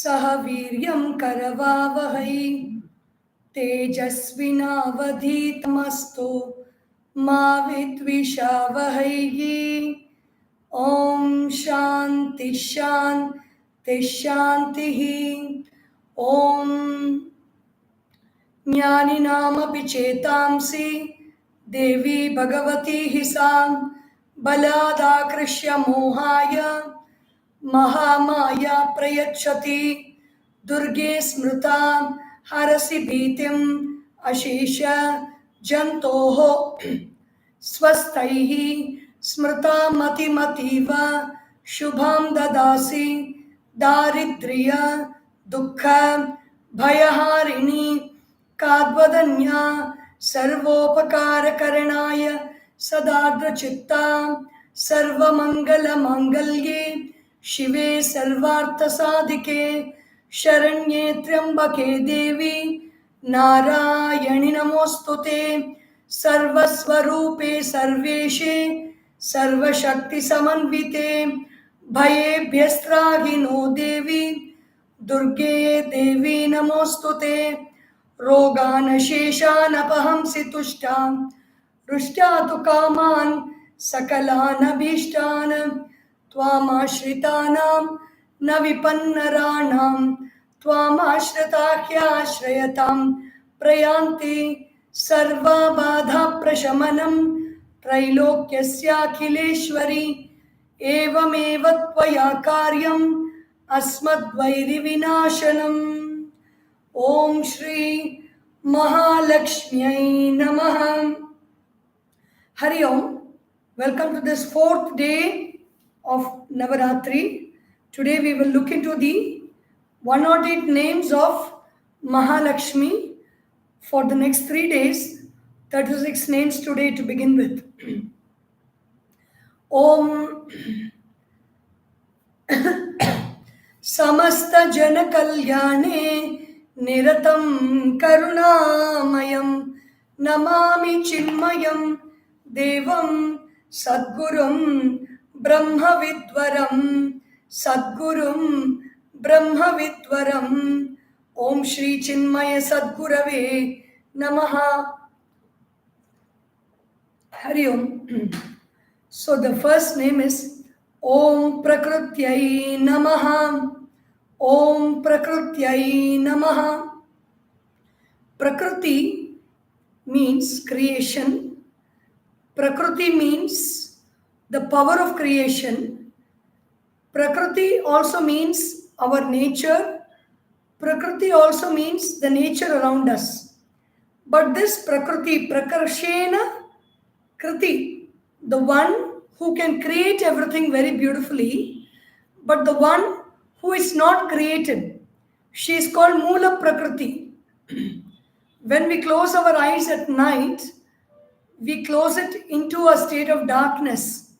सह वीर्यं करवावहै तेजस्विनावधीतमस्तु मा विद्विषावहैः। ॐ शान्ति शान्ति शान्तिः। ॐ ज्ञानिनामपि चेतांसि देवी भगवती हि सा बलादाकृष्य मोहाय महामाया प्रयच्छति। दुर्गे स्मृता हरसि भीतिम् अशेष जन्तोः स्वस्तैः स्मृता मतिमतीव शुभां ददासि दारिद्र्य दुःख भयहारिणी काद्वदन्या सर्वोपकारकरणाय सदार्द्रचित्ता सर्वमङ्गलमाङ्गल्ये शिवे सर्वार्थसाधिके शरण्ये त्र्यम्बके देवी नारायणि नमोऽस्तुते। सर्वस्वरूपे सर्वेशे सर्वशक्तिसमन्विते भयेभ्यस्त्राहि नो देवी दुर्गे देवी नमोऽस्तुते। रोगानशेषानपहंसि तुष्टां रुष्टा तु कामान् सकलानभीष्टान् त्वामाश्रितानां न विपन्नराणां त्वामाश्रिताह्याश्रयतां प्रयान्ति सर्वबाधाप्रशमनं त्रैलोक्यस्याखिलेश्वरी। एवमेव त्वया कार्यम् अस्मद्वैरिविनाशनम्। ॐ श्री महालक्ष्म्यै नमः। Hari Om. Welcome to this fourth day of Navaratri. Today we will look into the 108 names of Mahalakshmi for the next 3 days. 36 names today to begin with. Om समस्त जन कल्याणे निरतं करुणामयं नमामि चिन्मयं देवं सद्गुरुं ब्रह्मविद्वरं सद्गुरुं ब्रह्मविद्वरं। ओम श्री चिन्मय सद्गुरवे नमः। Hari Om. So the first name is Om Prakrutyai Namaha. Om Prakrutyai Namaha. Prakriti means creation. Prakriti means the power of creation. Prakriti also means our nature. Prakriti also means the nature around us. But this Prakriti, Prakarshena Kriti, the one who can create everything very beautifully, but the one who is not created, she is called Moola Prakriti. When we close our eyes at night, we close it into a state of darkness.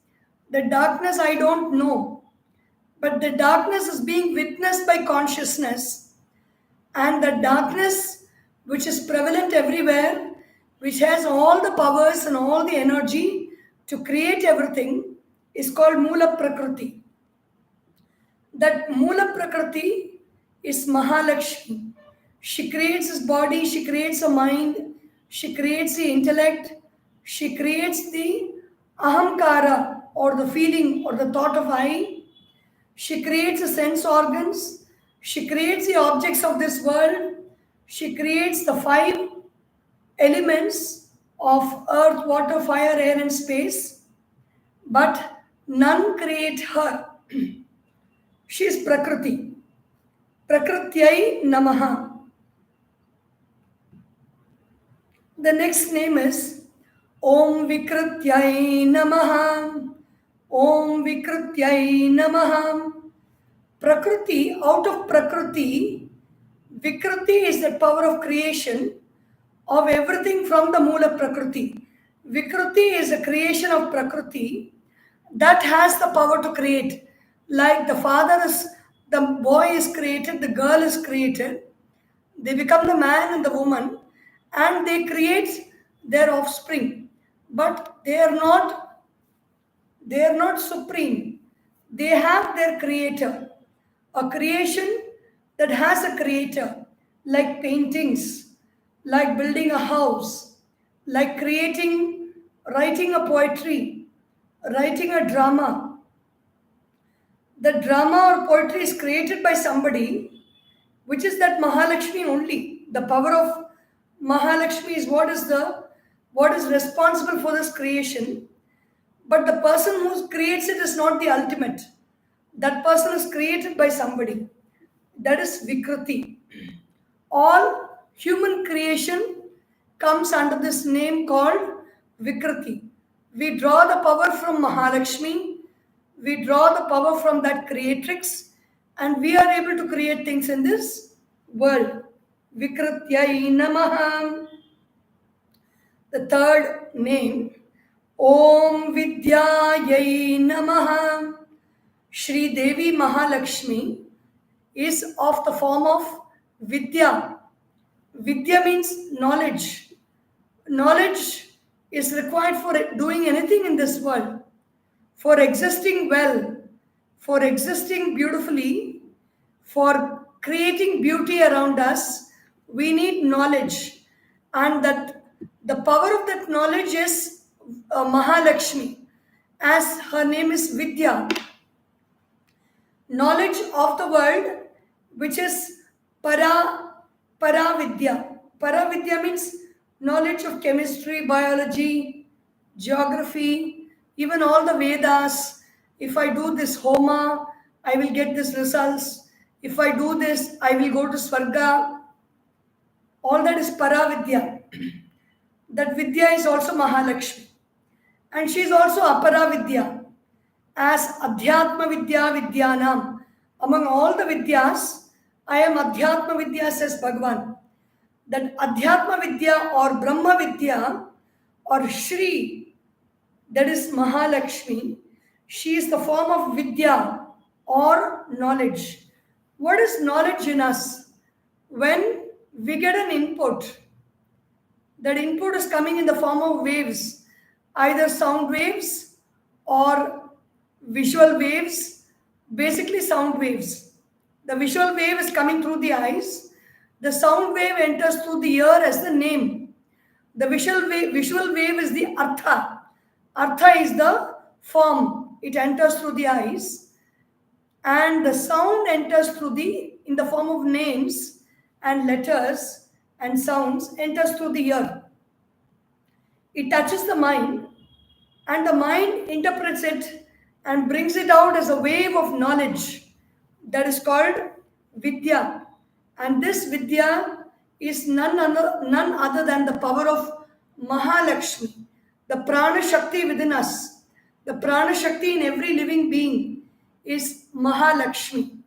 The darkness I don't know, but the darkness is being witnessed by consciousness, and the darkness which is prevalent everywhere, which has all the powers and all the energy to create everything, is called Moola Prakriti. That Moola Prakriti is Mahalakshmi. She creates this body, she creates a mind, she creates the intellect, she creates the ahamkara or the feeling or the thought of I. She creates the sense organs, she creates the objects of this world, she creates the 5 elements of earth, water, fire, air and space, but none create her. She is Prakriti. Prakrityai Namaha. The next name is Om Vikrityai Namaha. Om Vikrityai Namaha. Prakriti, out of Prakriti, Vikriti is the power of creation of everything from the Moola Prakriti. Vikriti is a creation of Prakriti that has the power to create. Like the boy is created, the girl is created, they become the man and the woman, and they create their offspring. But they are not supreme. They have their creator. A creation that has a creator, like paintings, like building a house, like writing a poetry, writing a drama. The drama or poetry is created by somebody, which is that Mahalakshmi only. The power of Mahalakshmi is what is responsible for this creation. But the person who creates it is not the ultimate. That person is created by somebody. That is Vikruti. All human creation comes under this name called Vikruti. We draw the power from Mahalakshmi, we draw the power from that creatrix, and we are able to create things in this world. Vikrutyai Namaha. The third name, Om Vidyayai Namaha. Shri Devi Mahalakshmi is of the form of Vidya. Vidya means knowledge. Knowledge is required for doing anything in this world, for existing well, for existing beautifully, for creating beauty around us. We need knowledge, and that the power of that knowledge is Mahalakshmi, as her name is Vidya. Knowledge of the world, which is Paravidya. Paravidya means knowledge of chemistry, biology, geography, even all the Vedas. If I do this Homa, I will get this results. If I do this, I will go to Swarga. All that is Paravidya. That Vidya is also Mahalakshmi. And she is also Aparavidya, as Adhyatma Vidya Vidyanam. Among all the Vidyas, I am Adhyatma Vidya, says Bhagavan. That Adhyatma Vidya or Brahma Vidya or Shri, that is Mahalakshmi, she is the form of Vidya or knowledge. What is knowledge in us? When we get an input, that input is coming in the form of waves, either sound waves or visual waves, basically sound waves. The visual wave is coming through the eyes. The sound wave enters through the ear as the name. The visual wave is the artha. Artha is the form. It enters through the eyes. And the sound enters in the form of names and letters and sounds, enters through the ear. It touches the mind, and the mind interprets it and brings it out as a wave of knowledge that is called Vidya. And this Vidya is none other than the power of Mahalakshmi, the Prana Shakti within us. The Prana Shakti in every living being is Mahalakshmi.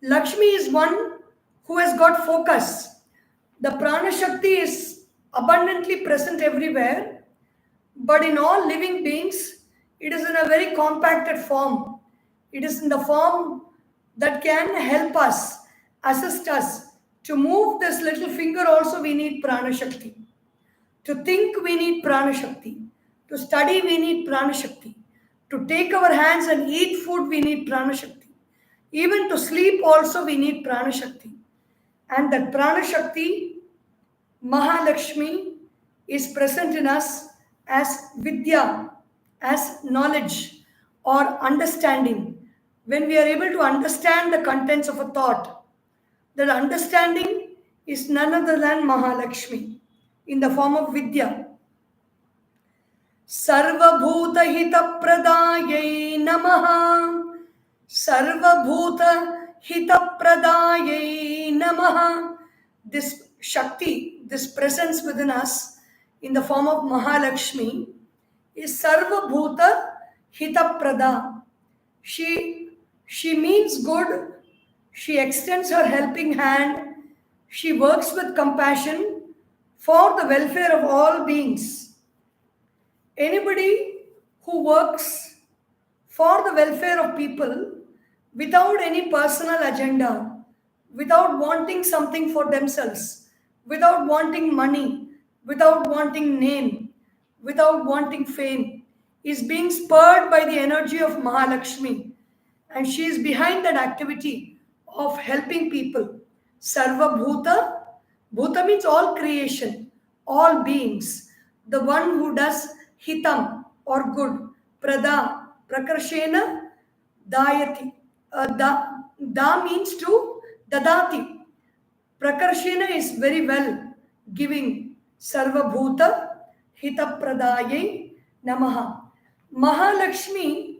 Lakshmi is one who has got focus. The Prana Shakti is abundantly present everywhere, but in all living beings, it is in a very compacted form. It is in the form that can help us, assist us. To move this little finger also we need Prana Shakti. To think we need Prana Shakti. To study we need Prana Shakti. To take our hands and eat food we need Prana Shakti. Even to sleep also we need Prana Shakti. And that Prana Shakti, Mahalakshmi, is present in us as Vidya, as knowledge or understanding. When we are able to understand the contents of a thought, that understanding is none other than Mahalakshmi in the form of Vidya. Sarvabhuta Hita Pradayai Namaha. Sarvabhuta Hita Pradayai Namaha. This Shakti, this presence within us in the form of Mahalakshmi is Sarvabhuta Hita Prada. She means good. She extends her helping hand. She works with compassion for the welfare of all beings. Anybody who works for the welfare of people without any personal agenda, without wanting something for themselves, without wanting money, without wanting name, without wanting fame, is being spurred by the energy of Mahalakshmi. And she is behind that activity of helping people. Sarva Bhuta. Bhuta means all creation, all beings. The one who does hitam or good. Prada, prakarshena, dayati. Da means to dadati. Prakarshena is very well giving. Sarva Bhuta Hitapradaye Namaha. Mahalakshmi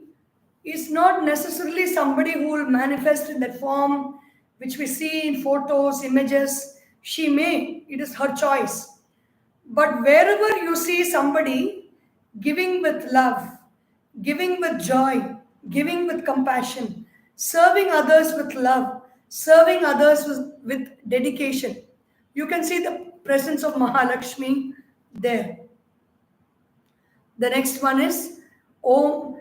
is not necessarily somebody who will manifest in that form which we see in photos, images. She may, it is her choice. But wherever you see somebody giving with love, giving with joy, giving with compassion, serving others with love, serving others with dedication, you can see the presence of Mahalakshmi there. The next one is Om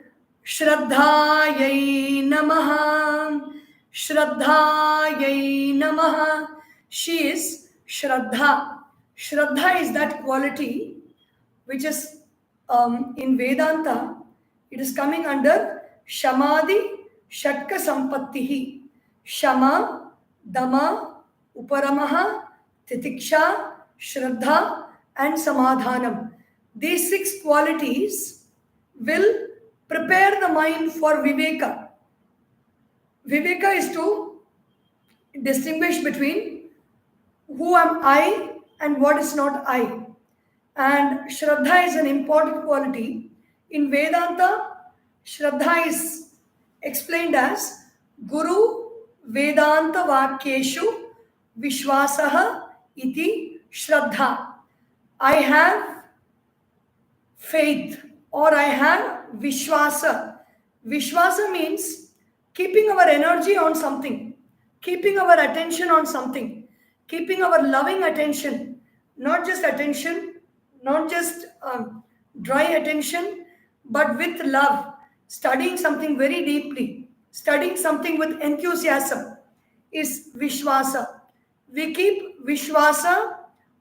Shraddhayai Namaha. Shraddhayai Namaha. She is Shraddha. Shraddha is that quality which is in Vedanta, it is coming under Shamadhi Shatka Sampattihi. Shama, Dama, Uparamaha, Titiksha, Shraddha, and Samadhanam. These 6 qualities will prepare the mind for Viveka. Viveka is to distinguish between who am I and what is not I. And Shraddha is an important quality. In Vedanta, Shraddha is explained as Guru Vedanta Vakyeshu Vishwasaha iti Shraddha. I have faith or I have Vishwasa. Vishwasa means keeping our energy on something, keeping our attention on something, keeping our loving attention, not just attention, not just dry attention, but with love, studying something very deeply, studying something with enthusiasm is Vishwasa. We keep Vishwasa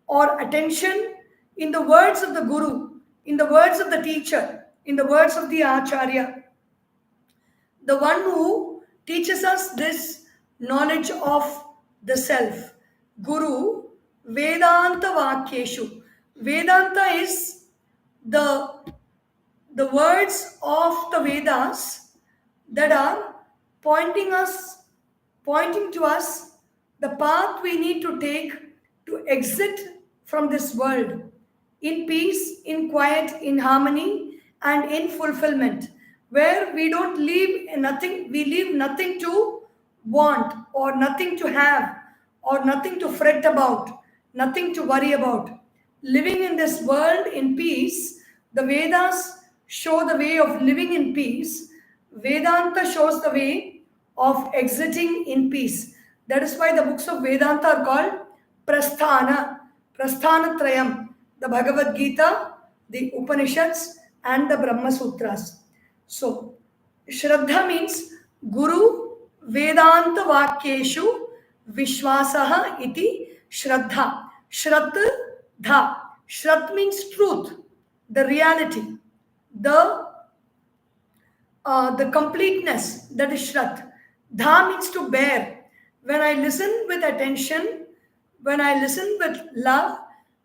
or attention in the words of the Guru, in the words of the teacher, in the words of the Acharya, the one who teaches us this knowledge of the self. Guru Vedanta Vakyeshu. Vedanta is the words of the Vedas that are pointing to us the path we need to take to exit from this world in peace, in quiet, in harmony, and in fulfillment, where we don't leave nothing, we leave nothing to want or nothing to have or nothing to fret about, nothing to worry about. Living in this world in peace, the Vedas show the way of living in peace. Vedanta shows the way of exiting in peace. That is why the books of Vedanta are called Prasthana, Prasthanatrayam, the Bhagavad Gita, the Upanishads, and the Brahma Sutras. So, Shraddha means Guru Vedanta Vakyeshu Vishwasaha iti Shraddha. Shraddha. Shraddha means truth, the reality, the completeness, that is Shraddha. Dha means to bear. When I listen with attention, when I listen with love,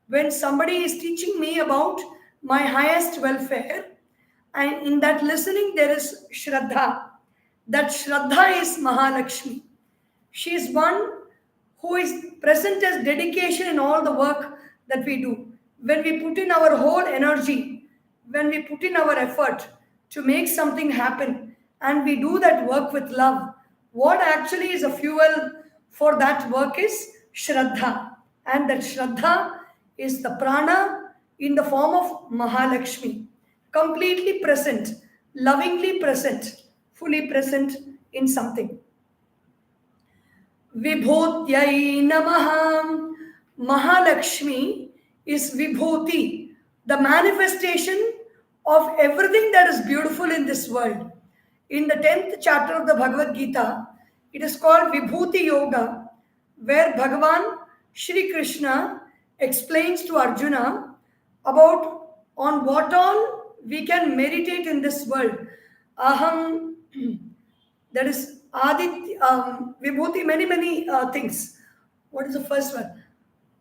when somebody is teaching me about my highest welfare, and in that listening there is Shraddha. That Shraddha is Mahalakshmi. She is one who is present as dedication in all the work that we do. When we put in our whole energy, when we put in our effort to make something happen, and we do that work with love, what actually is a fuel for that work is Shraddha. And that Shraddha is the prana in the form of Mahalakshmi, completely present, lovingly present, fully present in something. Vibhutyai Namaha. Mahalakshmi is Vibhuti, the manifestation of everything that is beautiful in this world. In the 10th chapter of the Bhagavad Gita, it is called Vibhuti Yoga, where Bhagavan Shri Krishna explains to Arjuna about on what all we can meditate in this world. Aham, that is Aditya, Vibhuti, many things. What is the first one?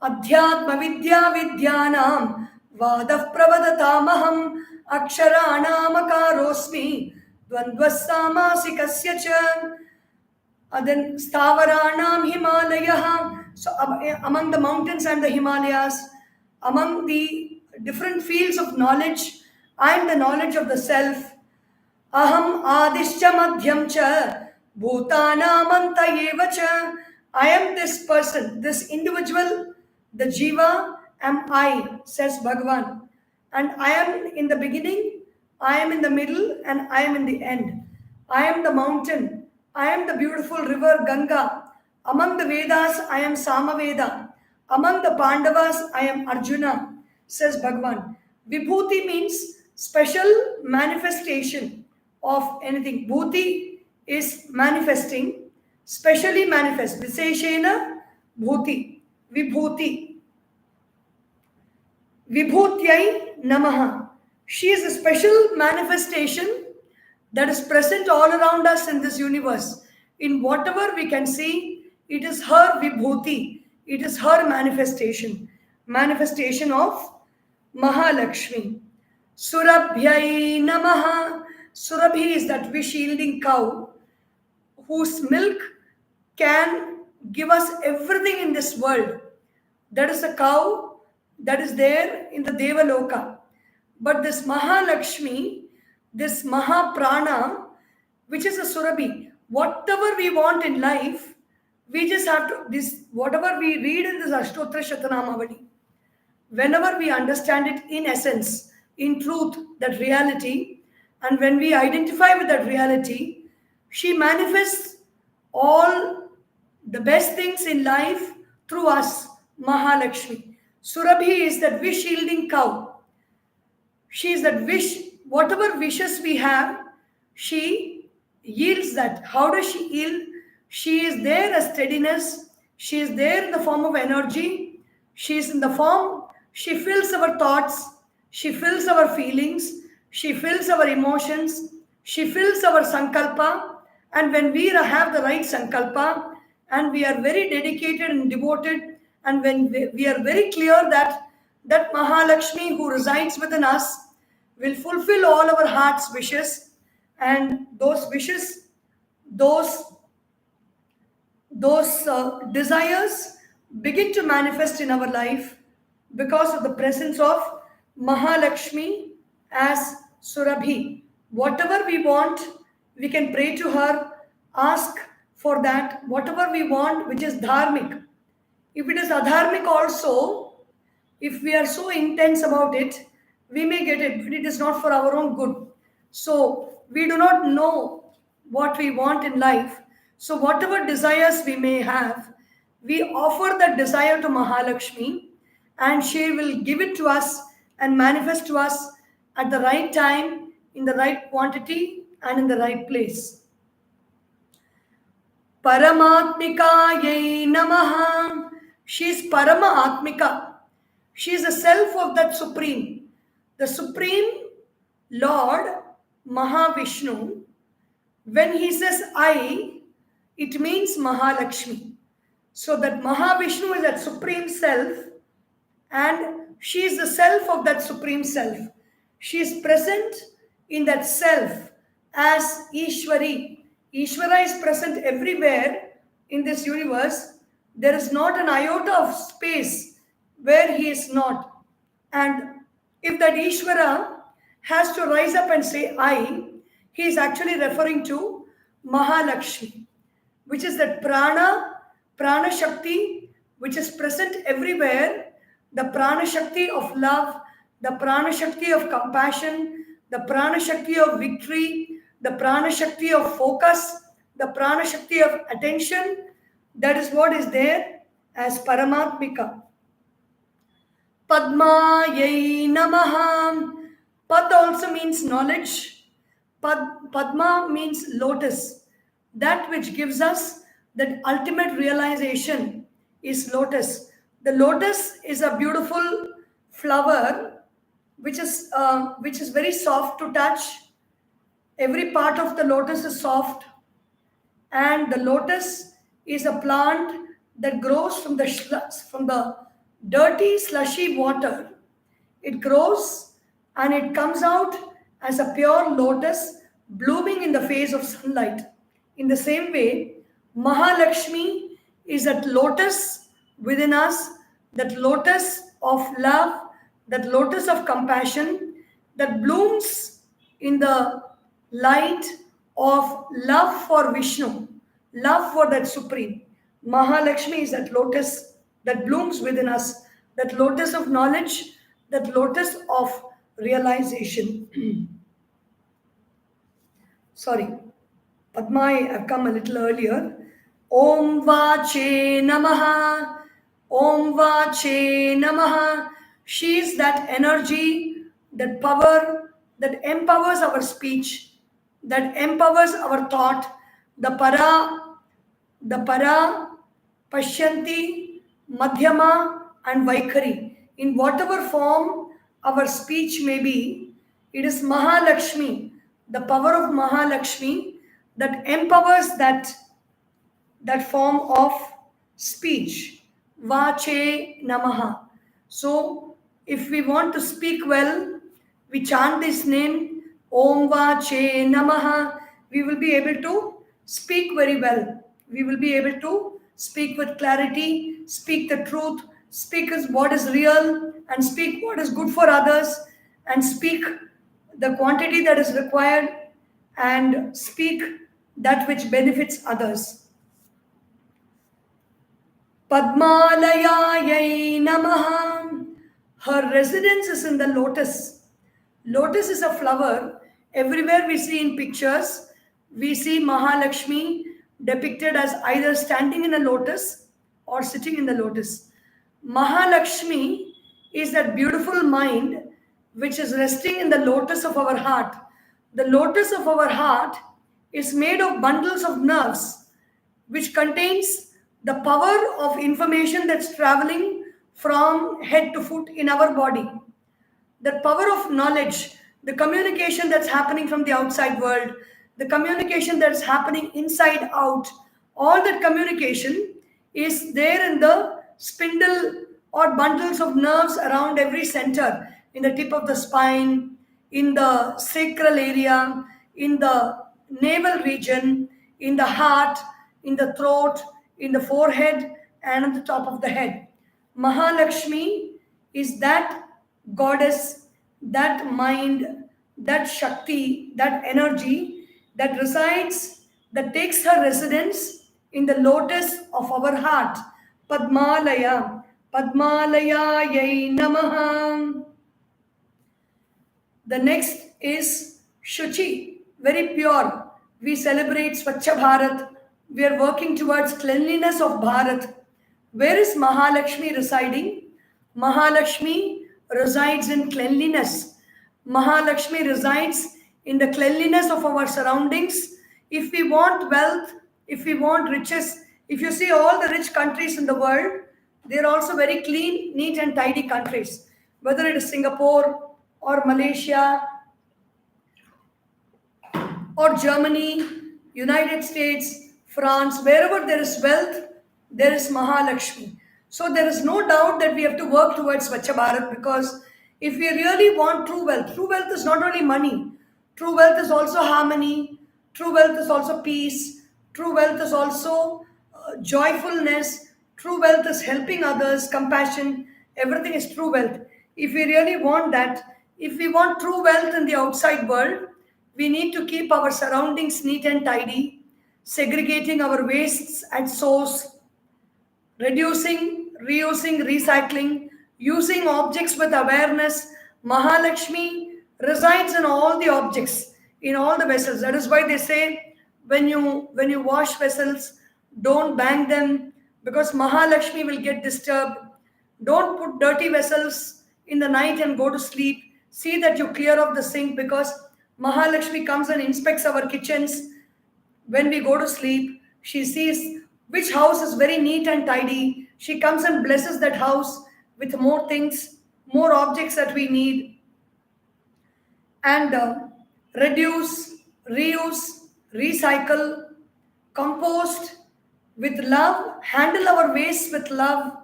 Adhyatma vidya vidyanam vadah pravadatamaham aksharanam akarosmi dvandvasamasika cha. Then Stavaranam Himalayah. So among the mountains and the Himalayas, among the different fields of knowledge and the knowledge of the self, Aham Adishcha Madhyam cha Bhutanamanta eva cha. I am this person, this individual, the Jiva am I, says Bhagavan. And I am in the beginning, I am in the middle, and I am in the end. I am the mountain. I am the beautiful river Ganga. Among the Vedas, I am Samaveda. Among the Pandavas, I am Arjuna, says Bhagavan. Vibhuti means special manifestation of anything. Bhuti is manifesting, specially manifest. Visheshena Bhuti. Vibhuti. Vibhutyai Namaha. She is a special manifestation that is present all around us in this universe. In whatever we can see, it is her Vibhuti. It is her manifestation. Manifestation of Mahalakshmi. Surabhyai Namaha. Surabhi is that wish-yielding cow whose milk can give us everything in this world. That is a cow that is there in the Devaloka. But this Mahalakshmi, this Mahaprana, which is a Surabhi, whatever we want in life, we just have to, this whatever we read in this Ashtottara Shata Namavali, whenever we understand it in essence, in truth, that reality, and when we identify with that reality, she manifests all the best things in life through us, Mahalakshmi. Surabhi is that wish-yielding cow. She is that wish, whatever wishes we have, she yields that. How does she yield? She is there as steadiness. She is there in the form of energy. She is in the form, she fills our thoughts. She fills our feelings. She fills our emotions. She fills our sankalpa. And when we have the right sankalpa, and we are very dedicated and devoted, and when we are very clear that that Mahalakshmi who resides within us will fulfill all our heart's wishes, and those wishes, those desires begin to manifest in our life because of the presence of Mahalakshmi as Surabhi. Whatever we want, we can pray to her, ask for that, whatever we want, which is dharmic. If it is adharmic also, if we are so intense about it, we may get it, but it is not for our own good. So we do not know what we want in life. So whatever desires we may have, we offer that desire to Mahalakshmi, and she will give it to us and manifest to us at the right time, in the right quantity, and in the right place. Paramatmikayai Namaha. She is Parama Atmika. She is the self of that Supreme. The Supreme Lord, Mahavishnu, when he says I, it means Mahalakshmi. So that Mahavishnu is that Supreme Self, and she is the self of that Supreme Self. She is present in that self as Ishwari. Ishvara is present everywhere in this universe. There is not an iota of space where he is not. And if that Ishvara has to rise up and say I, he is actually referring to Mahalakshmi, which is that Prana Shakti, which is present everywhere, the Prana Shakti of love, the Prana Shakti of compassion, the Prana Shakti of victory, the Prana Shakti of focus, the Prana Shakti of attention. That is what is there as Paramatmika. Padmayai Namaha. Pad also means knowledge. Padma means lotus. That which gives us that ultimate realization is lotus. The lotus is a beautiful flower which is very soft to touch. Every part of the lotus is soft, and the lotus is a plant that grows from the dirty, slushy water. It grows and it comes out as a pure lotus blooming in the face of sunlight. In the same way, Mahalakshmi is that lotus within us, that lotus of love, that lotus of compassion that blooms in the light of love for Vishnu, love for that Supreme. Mahalakshmi is that lotus that blooms within us, that lotus of knowledge, that lotus of realization. Sorry, Padma, I've come a little earlier. Om Vache Namaha. Om Vache Namaha. She is that energy, that power that empowers our speech, that empowers our thought, the para, Pashyanti, Madhyama, and Vaikhari. In whatever form our speech may be, it is Mahalakshmi, the power of Mahalakshmi that empowers that form of speech. Vache Namaha. So, if we want to speak well, we chant this name, Om Vache Namaha, we will be able to speak very well. We will be able to speak with clarity, speak the truth, speak as what is real, and speak what is good for others, and speak the quantity that is required, and speak that which benefits others. Padmalayayai Namaha. Her residence is in the lotus. Lotus is a flower. Everywhere we see in pictures, we see Mahalakshmi depicted as either standing in a lotus or sitting in the lotus. Mahalakshmi is that beautiful mind which is resting in the lotus of our heart. The lotus of our heart is made of bundles of nerves which contains the power of information that's traveling from head to foot in our body. The power of knowledge, the communication that's happening from the outside world, the communication that's happening inside out, all that communication is there in the spindle or bundles of nerves around every center, in the tip of the spine, in the sacral area, in the navel region, in the heart, in the throat, in the forehead, and on the top of the head. Mahalakshmi is that goddess, that mind, that Shakti, that energy that resides, that takes her residence in the lotus of our heart. Padmalaya, Padmalaya Yai Namaha. The next is Shuchi, very pure. We celebrate Swachha Bharat. We are working towards cleanliness of Bharat. Where is Mahalakshmi residing? Mahalakshmi resides in cleanliness. Mahalakshmi resides in the cleanliness of our surroundings. If we want wealth, if we want riches, if you see all the rich countries in the world, they are also very clean, neat, and tidy countries. Whether it is Singapore or Malaysia or Germany, United States, France, wherever there is wealth, there is Mahalakshmi. So there is no doubt that we have to work towards Swachha Bharat, because if we really want true wealth is not only money. True wealth is also harmony. True wealth is also peace. True wealth is also joyfulness. True wealth is helping others, compassion. Everything is true wealth. If we really want that, if we want true wealth in the outside world, we need to keep our surroundings neat and tidy, segregating our wastes at source, reducing, reusing, recycling, using objects with awareness. Mahalakshmi resides in all the objects, in all the vessels. That is why they say when you wash vessels, don't bang them, because Mahalakshmi will get disturbed. Don't put dirty vessels in the night and go to sleep. See that you clear off the sink, because Mahalakshmi comes and inspects our kitchens. When we go to sleep, she sees which house is very neat and tidy. She comes and blesses that house with more things, more objects that we need. And reduce, reuse, recycle, compost. with love, handle our waste with love,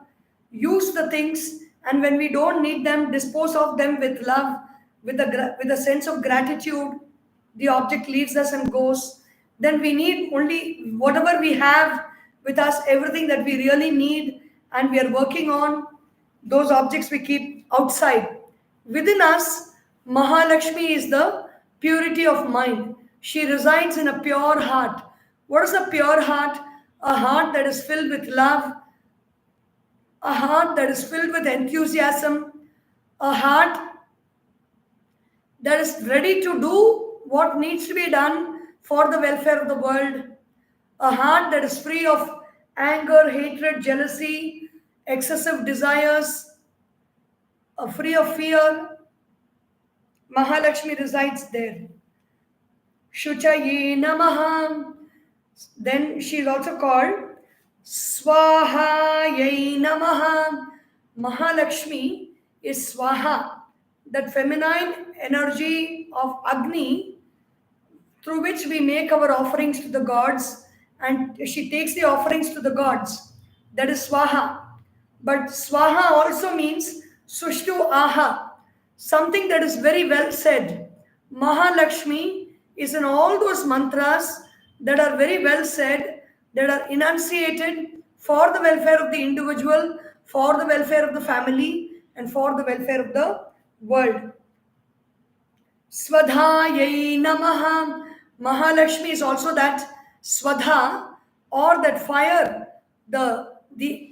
use the things, and when we don't need them, dispose of them with love, with a sense of gratitude. The object leaves us and goes. Then we need only whatever we have with us, everything that we really need and we are working on, those objects we keep outside. Within us, Mahalakshmi is the purity of mind. She resides in a pure heart. What is a pure heart? A heart that is filled with love, a heart that is filled with enthusiasm, a heart that is ready to do what needs to be done for the welfare of the world, a heart that is free of anger, hatred, jealousy, excessive desires, free of fear. Mahalakshmi resides there. Shuchaye Namaha. Then she is also called Swahayai Namaha. Mahalakshmi is Swaha, that feminine energy of Agni through which we make our offerings to the gods, and she takes the offerings to the gods. That is Swaha. But Swaha also means Sushtu Aha, something that is very well said. Mahalakshmi is in all those mantras that are very well said, that are enunciated for the welfare of the individual, for the welfare of the family, and for the welfare of the world. Swadhayai Namaha. Mahalakshmi is also that Swadha, or that fire, the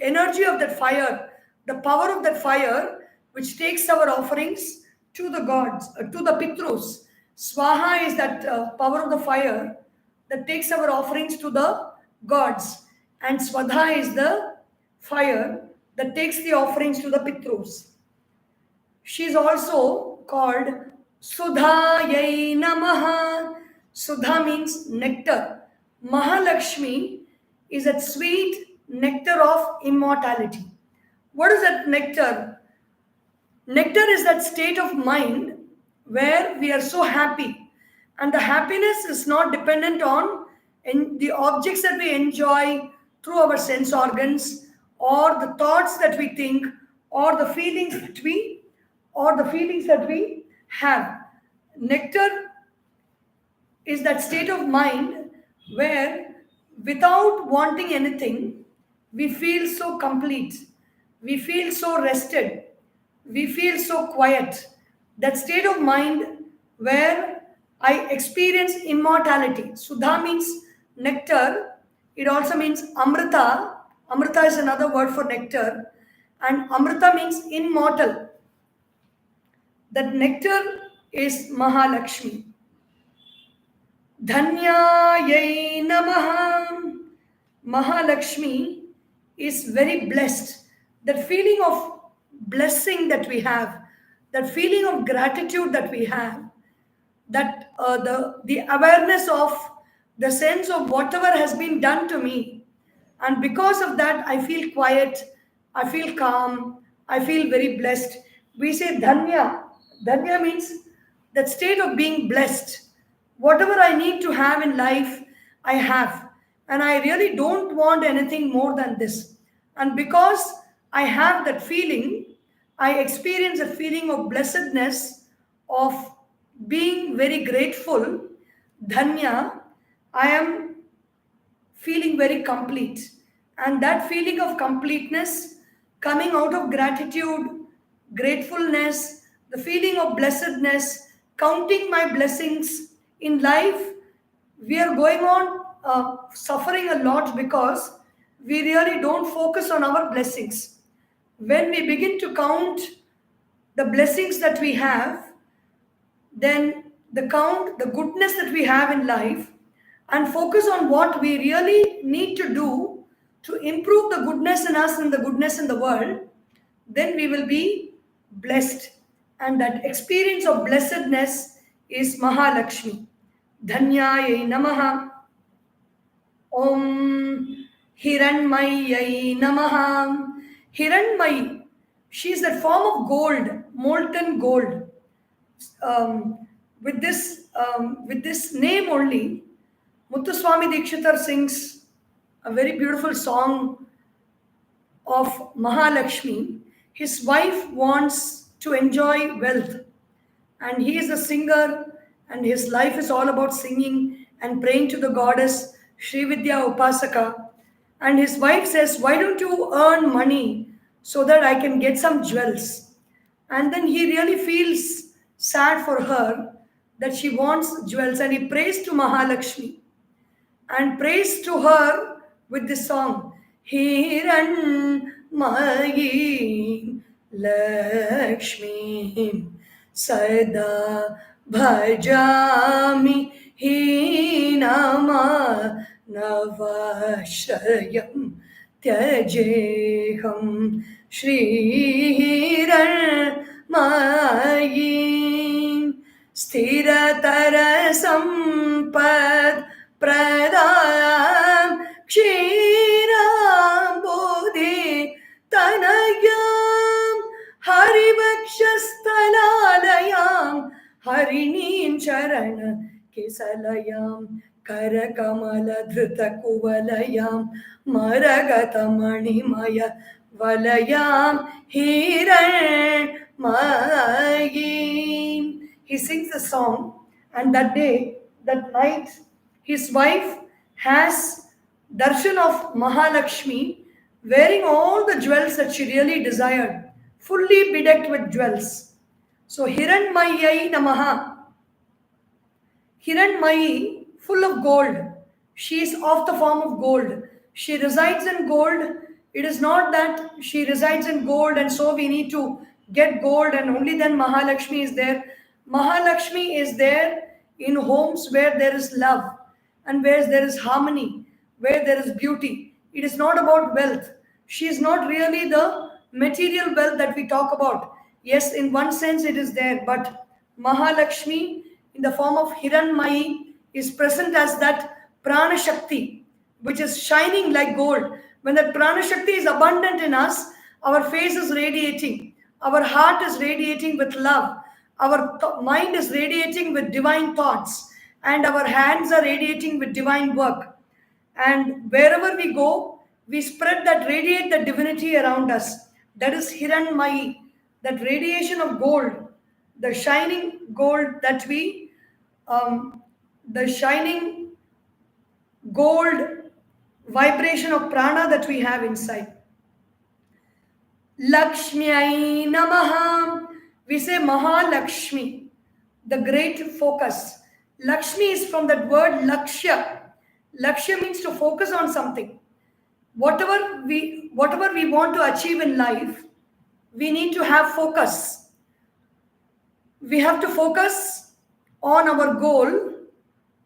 energy of that fire, the power of that fire, which takes our offerings to the gods, to the Pitrus. Swaha is that power of the fire that takes our offerings to the gods, and Swadha is the fire that takes the offerings to the Pitrus. She is also called Sudhayai Namaha. Sudha means nectar. Mahalakshmi is that sweet nectar of immortality. What is that nectar? Nectar is that state of mind where we are so happy, and the happiness is not dependent on the objects that we enjoy through our sense organs, or the thoughts that we think, or the feelings that we have. Nectar is that state of mind where, without wanting anything, we feel so complete, we feel so rested, we feel so quiet. That state of mind where I experience immortality. Sudha means nectar. It also means Amrita. Amrita is another word for nectar. And Amrita means immortal. That nectar is Mahalakshmi. Dhanyayai Namaha. Mahalakshmi is very blessed. That feeling of blessing that we have, that feeling of gratitude that we have, that the awareness of the sense of whatever has been done to me, and because of that I feel quiet, I feel calm, I feel very blessed. We say Dhanya. Dhanya means that state of being blessed. Whatever I need to have in life, I have, and I really don't want anything more than this. And because I have that feeling, I experience a feeling of blessedness, of being very grateful. Dhanya, I am feeling very complete. And that feeling of completeness coming out of gratitude, gratefulness, the feeling of blessedness, counting my blessings in life, we are going on suffering a lot because we really don't focus on our blessings. When we begin to count the blessings that we have, then the goodness that we have in life, and focus on what we really need to do to improve the goodness in us and the goodness in the world, then we will be blessed. And that experience of blessedness is Mahalakshmi. Dhanyayai Namaha. Om Hiranmayai Namaha. Hiranmayi, she is that form of gold, molten gold. With this name only, Muthuswami Dikshitar sings a very beautiful song of Mahalakshmi. His wife wants to enjoy wealth, and he is a singer, and his life is all about singing and praying to the goddess Sri Vidya Upasaka. And his wife says, "Why don't you earn money so that I can get some jewels?" And then he really feels sad for her that she wants jewels, and he prays to Mahalakshmi and prays to her with this song, Hiran Mayi Lakshmi Sada Bhajami Hinama Navashrayam Tyajeham Shri Hiran Mayi Sthiratara Sampad Pradam Kshiram Bodhi Tanayam Harivakshasthalayam Harinim Charana Kesalayam Karakamala Dhrita Kuvalayam Maragata Manimaya Valayam Hiran Mayim. He sings the song, and that day, that night, his wife has darshan of Mahalakshmi wearing all the jewels that she really desired, fully bedecked with jewels. So Hiranmayai Namaha, Hiranmayi, full of gold. She is of the form of gold. She resides in gold. It is not that she resides in gold and so we need to get gold and only then Mahalakshmi is there. Mahalakshmi is there in homes where there is love and where there is harmony, where there is beauty. It is not about wealth. She is not really the material wealth that we talk about. Yes, in one sense it is there, but Mahalakshmi in the form of Hiranmayi is present as that Prana Shakti, which is shining like gold. When that Prana Shakti is abundant in us, our face is radiating, our heart is radiating with love, our mind is radiating with divine thoughts, and our hands are radiating with divine work. And wherever we go, we spread that, radiate the divinity around us. That is Hiranmayi, that radiation of gold, the shining gold that the shining gold vibration of prana that we have inside. Lakshmi Namaha. We say Mahalakshmi, the great focus. Lakshmi is from that word Lakshya. Lakshya means to focus on something. Whatever we want to achieve in life, we need to have focus. We have to focus on our goal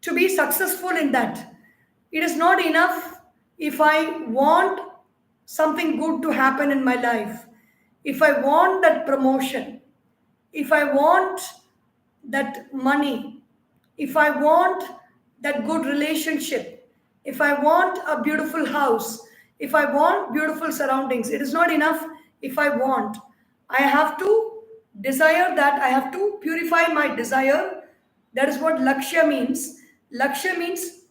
to be successful in that. It is not enough if I want something good to happen in my life, if I want that promotion, if I want that money, if I want that good relationship, if I want a beautiful house, if I want beautiful surroundings. It is not enough if I want. I have to desire that. I have to purify my desire. That is what Lakshya means. Lakshya means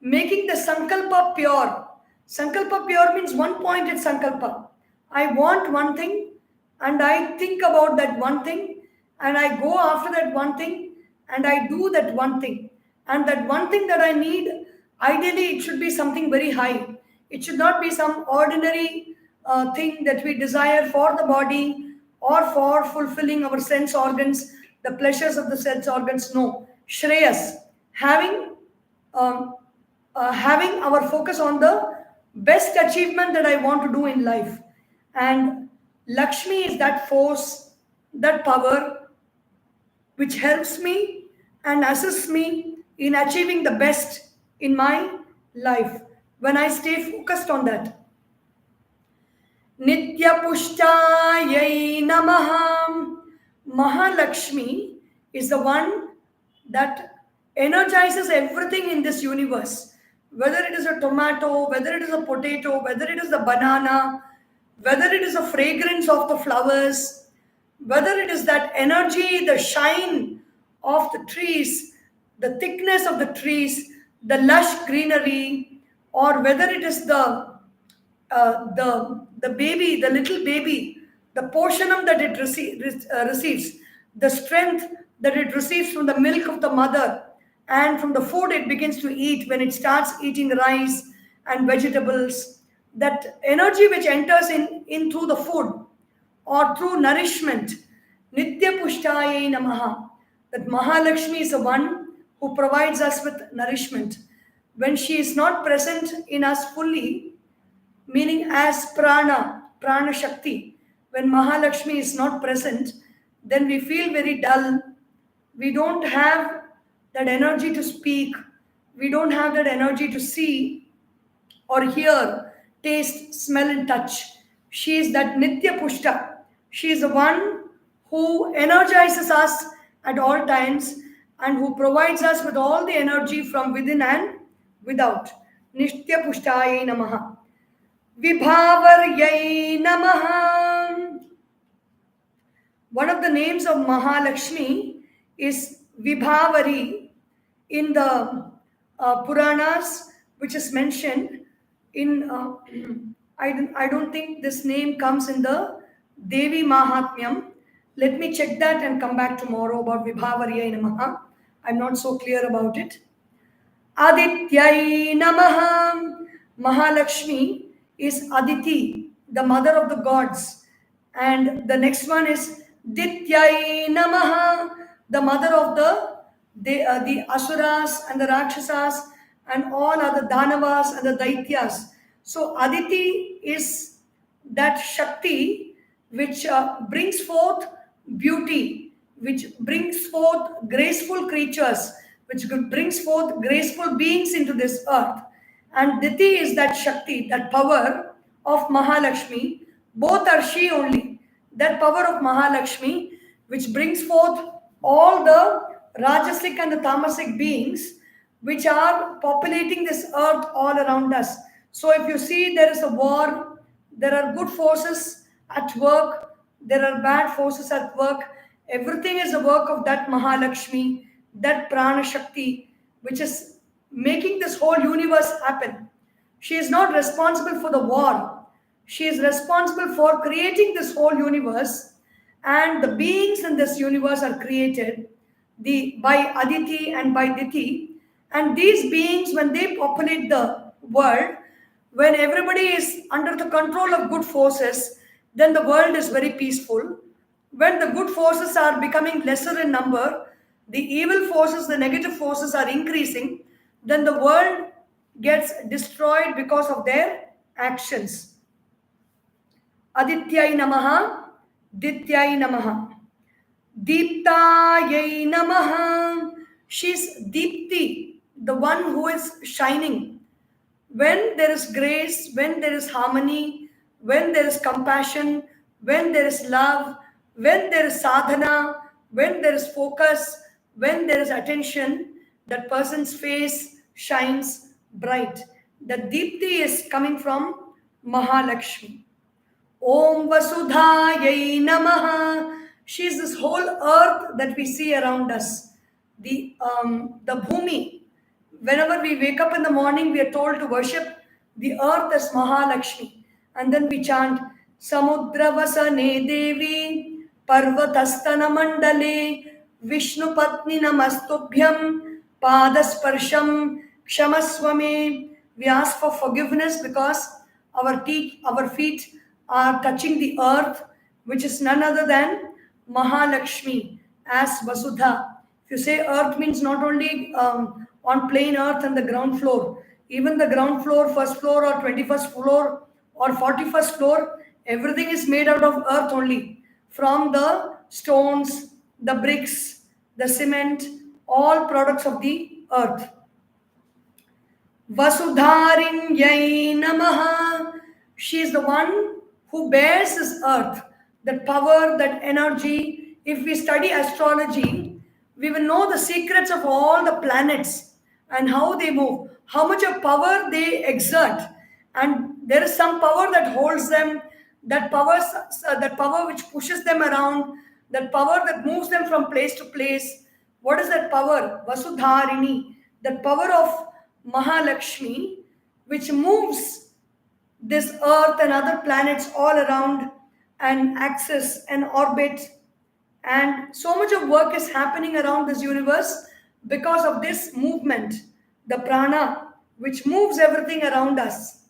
making the sankalpa pure. Sankalpa pure means one pointed sankalpa. I want one thing and I think about that one thing and I go after that one thing and I do that one thing. And that one thing that I need, ideally, it should be something very high. It should not be some ordinary thing that we desire for the body or for fulfilling our sense organs, the pleasures of the sense organs. No. Shreyas, um, having our focus on the best achievement that I want to do in life. And Lakshmi is that force, that power which helps me and assists me in achieving the best in my life when I stay focused on that. Nitya Pushtayai Namaham. Mahalakshmi is the one that energizes everything in this universe. Whether it is a tomato, whether it is a potato, whether it is a banana, whether it is a fragrance of the flowers, whether it is that energy, the shine of the trees, the thickness of the trees, the lush greenery, or whether it is the baby, the little baby, the portionum that it receives, the strength that it receives from the milk of the mother and from the food it begins to eat when it starts eating rice and vegetables, that energy which enters in through the food or through nourishment, Nitya Pushtaye Namaha, that Mahalakshmi is the one who provides us with nourishment. When she is not present in us fully, meaning as prana Shakti, when Mahalakshmi is not present, then we feel very dull. We don't have that energy to speak. We don't have that energy to see or hear, taste, smell, and touch. She is that Nitya Pushta. She is the one who energizes us at all times and who provides us with all the energy from within and without. Nitya Pushtaye Namaha. Vibhavaryai Namaha. One of the names of Mahalakshmi is Vibhavari in the Puranas, which is mentioned in. I don't think this name comes in the Devi Mahatmyam. Let me check that and come back tomorrow about Vibhavarya Namaha. I'm not so clear about it. Adityai Namaha. Mahalakshmi is Aditi, the mother of the gods. And the next one is Dityai Namaha, the mother of the Asuras and the Rakshasas and all other Danavas and the Daityas. So Aditi is that Shakti which brings forth beauty, which brings forth graceful creatures, which brings forth graceful beings into this earth. And Diti is that Shakti, that power of Mahalakshmi. Both are she only. That power of Mahalakshmi, which brings forth all the Rajasic and the Tamasic beings which are populating this earth all around us. So if you see there is a war, there are good forces at work, there are bad forces at work. Everything is a work of that Mahalakshmi, that Prana Shakti, which is making this whole universe happen. She is not responsible for the war. She is responsible for creating this whole universe, and the beings in this universe are created by Aditi and by Diti. And these beings, when they populate the world, when everybody is under the control of good forces, then the world is very peaceful. When the good forces are becoming lesser in number, the evil forces, the negative forces are increasing, then the world gets destroyed because of their actions. Adityai Namaha, Dityai Namaha. Deeptayai Namaha. She's Deepti, the one who is shining. When there is grace, when there is harmony, when there is compassion, when there is love, when there is sadhana, when there is focus, when there is attention, that person's face shines bright. The Deepti is coming from Mahalakshmi. Om Vasudhayai Namaha. She is this whole earth that we see around us. The Bhumi. Whenever we wake up in the morning, we are told to worship the earth as Mahalakshmi. And then we chant Samudra Vasane Devi Parvatastana Mandale Vishnu Patni Namastubhyam Padasparsham Kshamaswame. We ask for forgiveness because our feet are touching the earth, which is none other than Mahalakshmi as Vasudha. If you say earth means not only on plain earth and the ground floor, even the ground floor, first floor or 21st floor or 41st floor, everything is made out of earth only. From the stones, the bricks, the cement, all products of the earth. Vasudharinyai Namaha. She is the one who bears this earth, that power, that energy. If we study astrology, we will know the secrets of all the planets and how they move, how much of power they exert. And there is some power that holds them, that power which pushes them around, that power that moves them from place to place. What is that power? Vasudharini, that power of Mahalakshmi, which moves this earth and other planets all around and axis and orbit, and so much of work is happening around this universe because of this movement, the prana, which moves everything around us.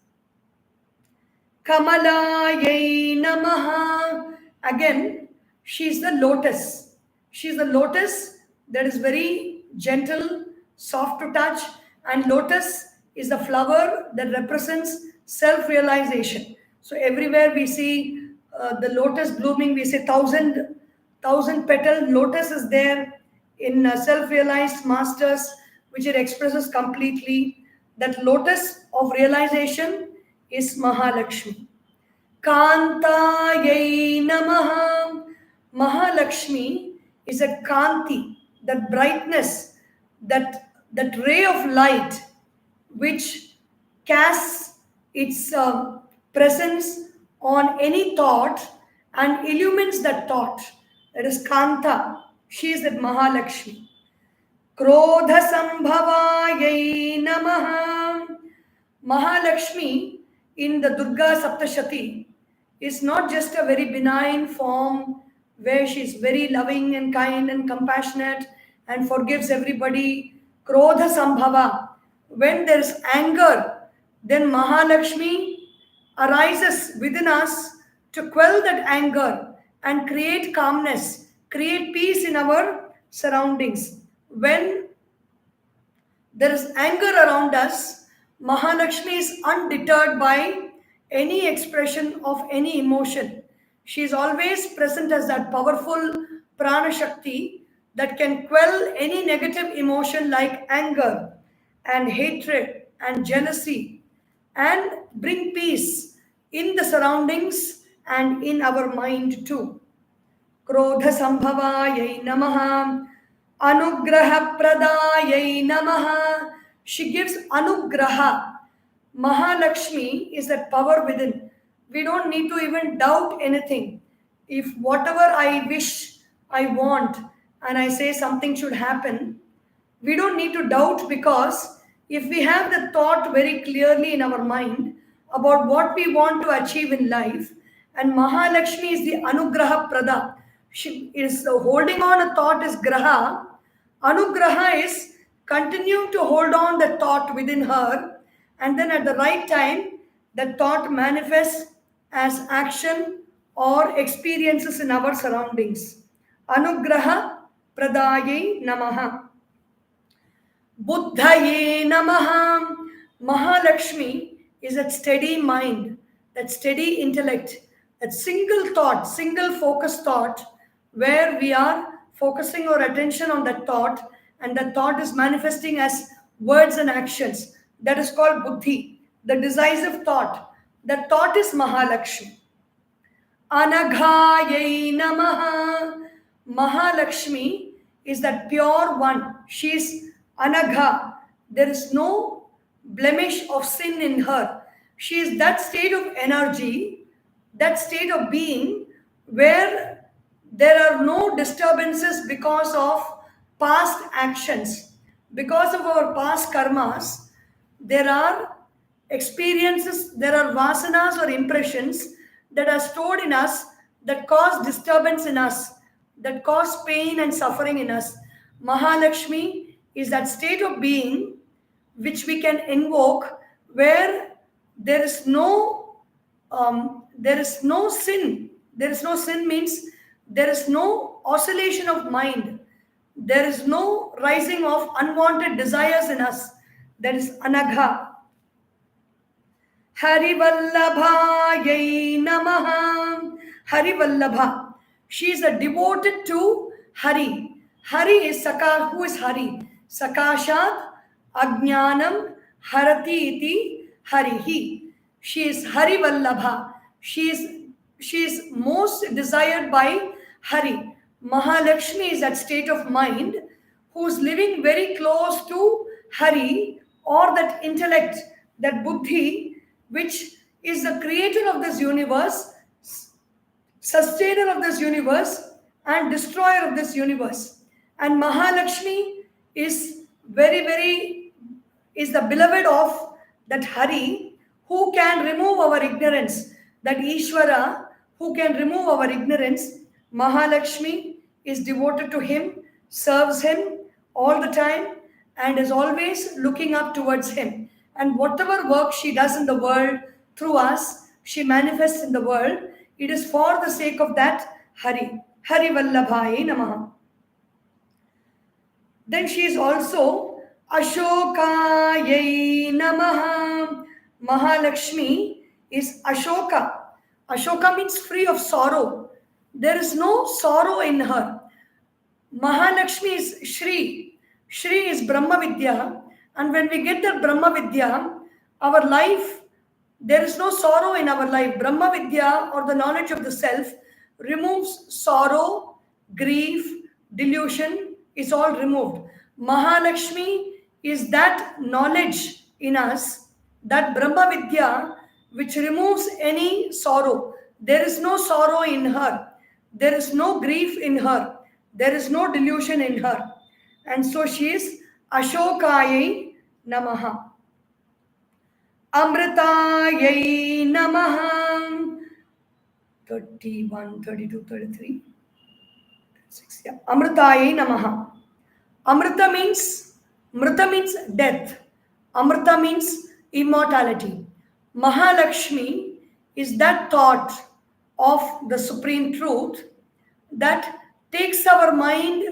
Kamalayai Namaha. Again, she's the lotus. She's the lotus that is very gentle, soft to touch, and lotus is the flower that represents self-realization. So everywhere we see the lotus blooming, we say thousand petal lotus is there in self-realized masters, which it expresses completely. That lotus of realization is Mahalakshmi. Kantayai Namaha. Mahalakshmi is a Kanti, that brightness, that ray of light which casts its presence on any thought and illumines that thought. That is Kanta. She is that Mahalakshmi. Krodha Sambhavayai Namaha. Mahalakshmi in the Durga Saptashati is not just a very benign form where she is very loving and kind and compassionate and forgives everybody. Krodha Sambhava. When there is anger, then Mahalakshmi arises within us to quell that anger and create calmness, create peace in our surroundings. When there is anger around us, Mahalakshmi is undeterred by any expression of any emotion. She is always present as that powerful prana shakti that can quell any negative emotion like anger and hatred and jealousy and bring peace in the surroundings and in our mind too. Krodha Sambhavayai Namaha. Anugraha Pradayai Namaha. She gives Anugraha. Mahalakshmi is that power within. We don't need to even doubt anything. If whatever I wish, I want, and I say something should happen, we don't need to doubt, because if we have the thought very clearly in our mind about what we want to achieve in life, and Mahalakshmi is the Anugraha Prada. She is holding on a thought is Graha. Anugraha is continuing to hold on the thought within her, and then at the right time, the thought manifests as action or experiences in our surroundings. Anugraha Pradaye Namaha. Buddhaye Namaha. Mahalakshmi is that steady mind, that steady intellect, that single thought, single focused thought, where we are focusing our attention on that thought, and that thought is manifesting as words and actions. That is called Buddhi, the decisive thought. That thought is Mahalakshmi. Anaghayai Namaha. Mahalakshmi is that pure one. She is Anagha. There is no blemish of sin in her. She is that state of energy, that state of being where there are no disturbances because of past actions. Because of our past karmas, there are experiences, there are vasanas or impressions that are stored in us that cause disturbance in us, that cause pain and suffering in us. Mahalakshmi is that state of being which we can invoke where there is no sin. There is no sin means there is no oscillation of mind. There is no rising of unwanted desires in us. That is Anagha. Harivallabhayai Namaha. Harivallabha. She is a devoted to Hari. Hari is Saka. Who is Hari? Sakashat Ajnanam Harati iti Harihi. She is Harivallabha. She is most desired by Hari. Mahalakshmi is that state of mind who is living very close to Hari, or that intellect, that Buddhi, which is the creator of this universe, sustainer of this universe, and destroyer of this universe. And Mahalakshmi is is the beloved of that Hari who can remove our ignorance, that Ishvara who can remove our ignorance. Mahalakshmi is devoted to him, serves him all the time, and is always looking up towards him. And whatever work she does in the world through us, she manifests in the world. It is for the sake of that Hari. Hari Vallabhai Namaha. Then she is also Ashokayai Namaha. Mahalakshmi is Ashoka. Ashoka means free of sorrow. There is no sorrow in her. Mahalakshmi is Shri. Shri is Brahma Vidya. And when we get that Brahma Vidya, our life, there is no sorrow in our life. Brahma Vidya, or the knowledge of the self, removes sorrow, grief, delusion, is all removed. Mahalakshmi is that knowledge in us, that Brahma Vidya, which removes any sorrow. There is no sorrow in her. There is no grief in her. There is no delusion in her. And so she is Ashokayai Namaha. Amritayai Namaha. 31, 32, 33. 36. Yeah. Amritayai Namaha. Amrita means death. Amrita means immortality. Mahalakshmi is that thought of the supreme truth that takes our mind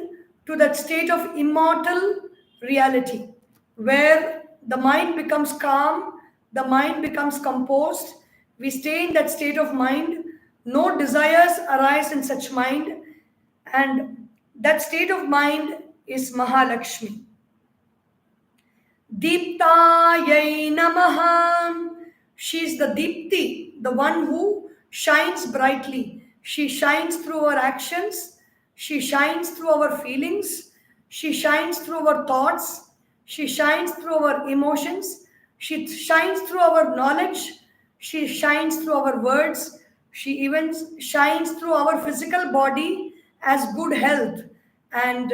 to that state of immortal reality, where the mind becomes calm, the mind becomes composed. We stay in that state of mind. No desires arise in such mind, and that state of mind is Mahalakshmi. Deeptayai Namaha. She is the Deepti, the one who shines brightly. She shines through our actions. She shines through our feelings. She shines through our thoughts. She shines through our emotions. She shines through our knowledge. She shines through our words. She even shines through our physical body as good health and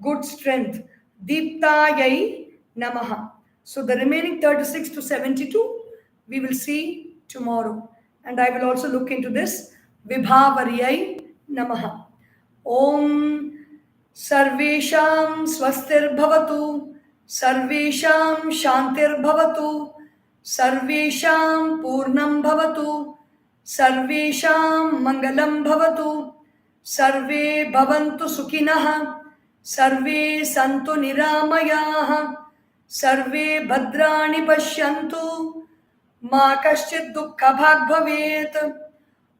good strength. Deeptayai Namaha. So the remaining 36 to 72 we will see tomorrow. And I will also look into this. Vibhavariyai Namaha. Om Sarvesham Swastir Bhavatu. Sarvesham Shantir Bhavatu. Sarvesham Purnam Bhavatu. Sarvesham Mangalam Bhavatu. Sarve Bhavantu Sukhinah. Sarve Santu Niramayah. Sarve Bhadrani Pashyantu. Ma Kaschid Dukkha Bhag Bhavet.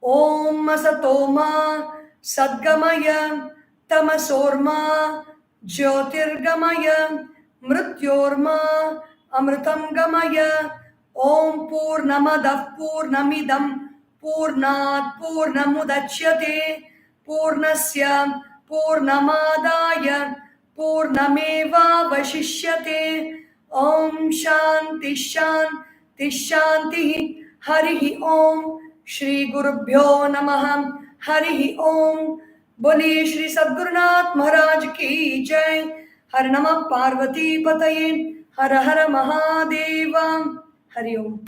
Om Asatoma Sadgamaya Tamasorma Jyotirgamaya Mrityorma Amritam Gamaya. Om Purnamadav Purnamidam Purnat Purnamudachyate Purnasya Purnamadaya Purnameva Vashishyate. Om Shanti Shanti Shanti. Harihi Om. Shri Gurubhyo Namaha. Harihi Om. Boli Shri Sadgurunath Maharaj Ki Jai. Har Namah Parvati Pataye. Har Har Mahadeva. Hari Om.